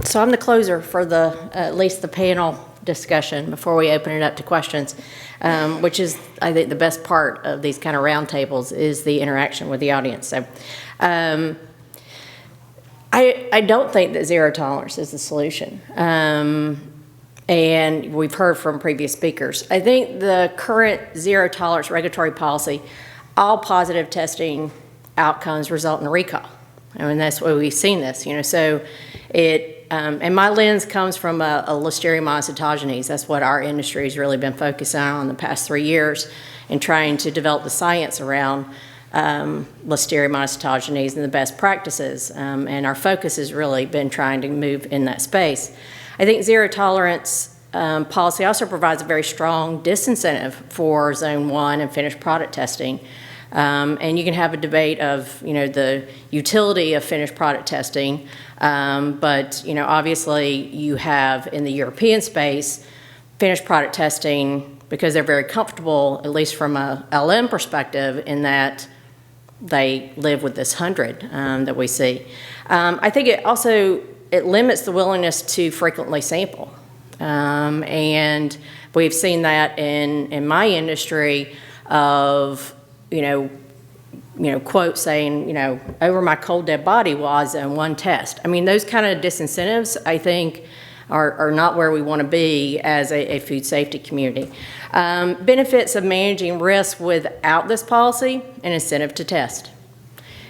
So I'm the closer for at least the panel discussion before we open it up to questions, which is, I think, the best part of these kind of roundtables is the interaction with the audience. So I don't think that zero tolerance is the solution. And we've heard from previous speakers. I think the current zero tolerance regulatory policy, all positive testing outcomes result in a recall. I mean, that's why we've seen this, so and my lens comes from a Listeria monocytogenes. That's what our industry has really been focusing on the past 3 years in trying to develop the science around Listeria monocytogenes and the best practices. And our focus has really been trying to move in that space. I think zero tolerance policy also provides a very strong disincentive for Zone 1 and finished product testing. And you can have a debate of, the utility of finished product testing, but, obviously you have in the European space finished product testing because they're very comfortable, at least from a LM perspective, in that they live with this 100 that we see. I think it limits the willingness to frequently sample. And we've seen that in my industry of, quote saying, over my cold dead body was in one test. I mean, those kind of disincentives, I think, are not where we want to be as a food safety community. Benefits of managing risk without this policy: an incentive to test.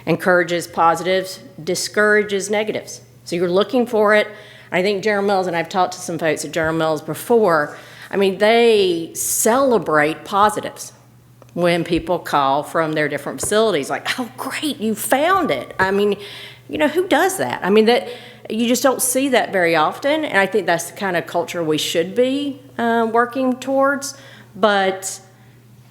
Encourages positives, discourages negatives. So you're looking for it. I think General Mills, and I've talked to some folks at General Mills before, I mean, they celebrate positives when people call from their different facilities, like, oh, great, you found it. I mean, who does that? I mean, that you just don't see that very often, and I think that's the kind of culture we should be working towards, but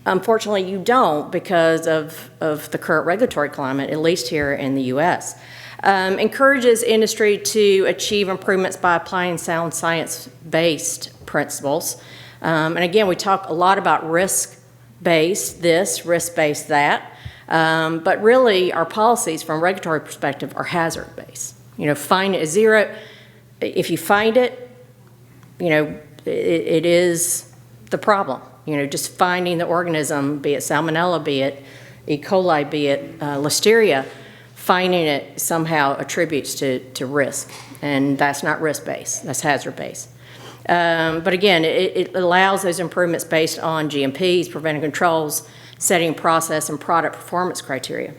unfortunately you don't because of the current regulatory climate, at least here in the U.S. Encourages industry to achieve improvements by applying sound science-based principles. And again, we talk a lot about risk-based this, risk-based that, but really our policies from a regulatory perspective are hazard-based. Find a zero, if you find it, it is the problem. Just finding the organism, be it Salmonella, be it E. coli, be it Listeria, finding it somehow attributes to risk, and that's not risk-based, that's hazard-based. But again, it allows those improvements based on GMPs, preventive controls, setting process, and product performance criteria.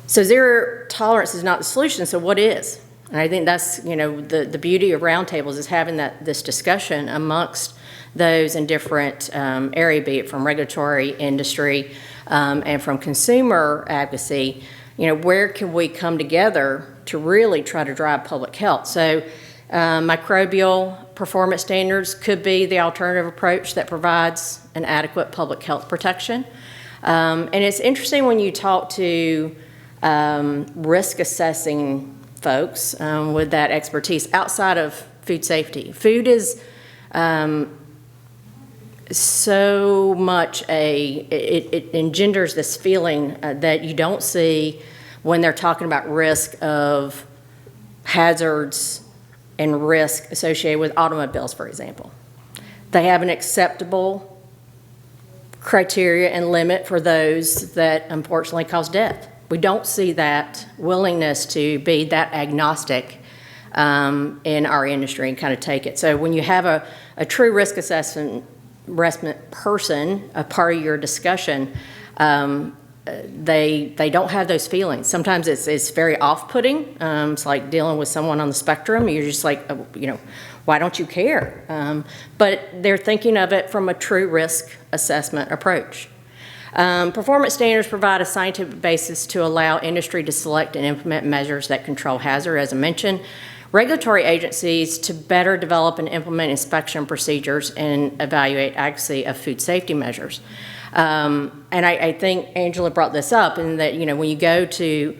So zero tolerance is not the solution, so what is? And I think that's, the beauty of roundtables is having this discussion amongst those in different areas, be it from regulatory, industry, and from consumer advocacy. Where can we come together to really try to drive public health? So microbial performance standards could be the alternative approach that provides an adequate public health protection. And it's interesting when you talk to risk assessing folks with that expertise outside of food safety. Food is so much it engenders this feeling that you don't see when they're talking about risk of hazards and risk associated with automobiles, for example. They have an acceptable criteria and limit for those that unfortunately cause death. We don't see that willingness to be that agnostic in our industry and kind of take it. So when you have a true risk assessment person, a part of your discussion, they don't have those feelings. Sometimes it's very off-putting. It's like dealing with someone on the spectrum. You're just like, why don't you care? But they're thinking of it from a true risk assessment approach. Performance standards provide a scientific basis to allow industry to select and implement measures that control hazard, as I mentioned. Regulatory agencies to better develop and implement inspection procedures and evaluate accuracy of food safety measures. And I think Angela brought this up in that, when you go to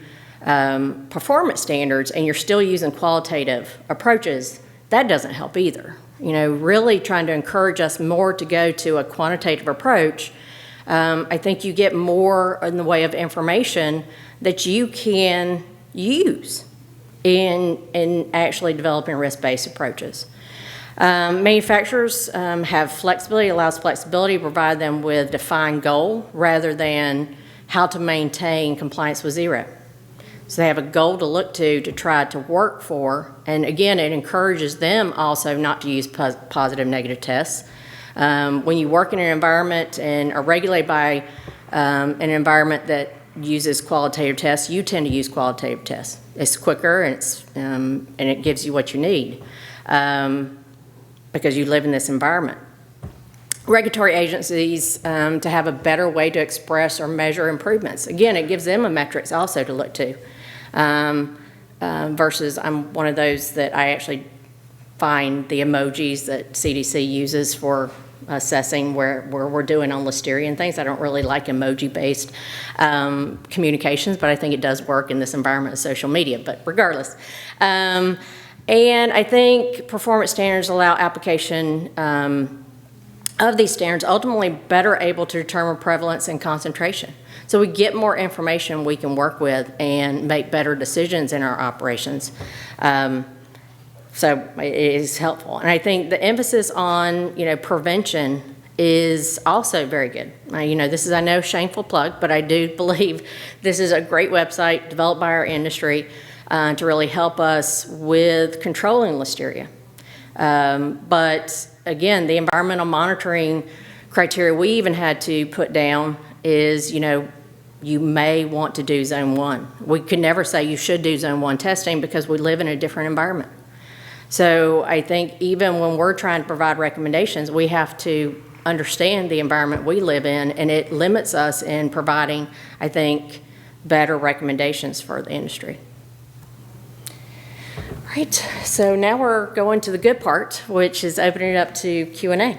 performance standards and you're still using qualitative approaches, that doesn't help either. Really trying to encourage us more to go to a quantitative approach. I think you get more in the way of information that you can use in actually developing risk-based approaches. Manufacturers have flexibility, allows flexibility to provide them with defined goal rather than how to maintain compliance with zero. So they have a goal to look to try to work for, and again, it encourages them also not to use positive negative tests. When you work in an environment and are regulated by an environment that uses qualitative tests, you tend to use qualitative tests. It's quicker and it gives you what you need because you live in this environment. Regulatory agencies to have a better way to express or measure improvements. Again, it gives them a metrics also to look to. Versus I'm one of those that I actually find the emojis that CDC uses for assessing where we're doing on listeria and things. I don't really like emoji-based communications, but I think it does work in this environment of social media, but regardless. And I think performance standards allow application of these standards, ultimately better able to determine prevalence and concentration. So we get more information we can work with and make better decisions in our operations. So it is helpful. And I think the emphasis on, prevention is also very good. This is, I know, shameful plug, but I do believe this is a great website developed by our industry to really help us with controlling listeria. But again, the environmental monitoring criteria we even had to put down is, you may want to do zone 1. We could never say you should do zone 1 testing because we live in a different environment. So I think even when we're trying to provide recommendations, we have to understand the environment we live in, and it limits us in providing, I think, better recommendations for the industry. All right, so now we're going to the good part, which is opening it up to Q&A.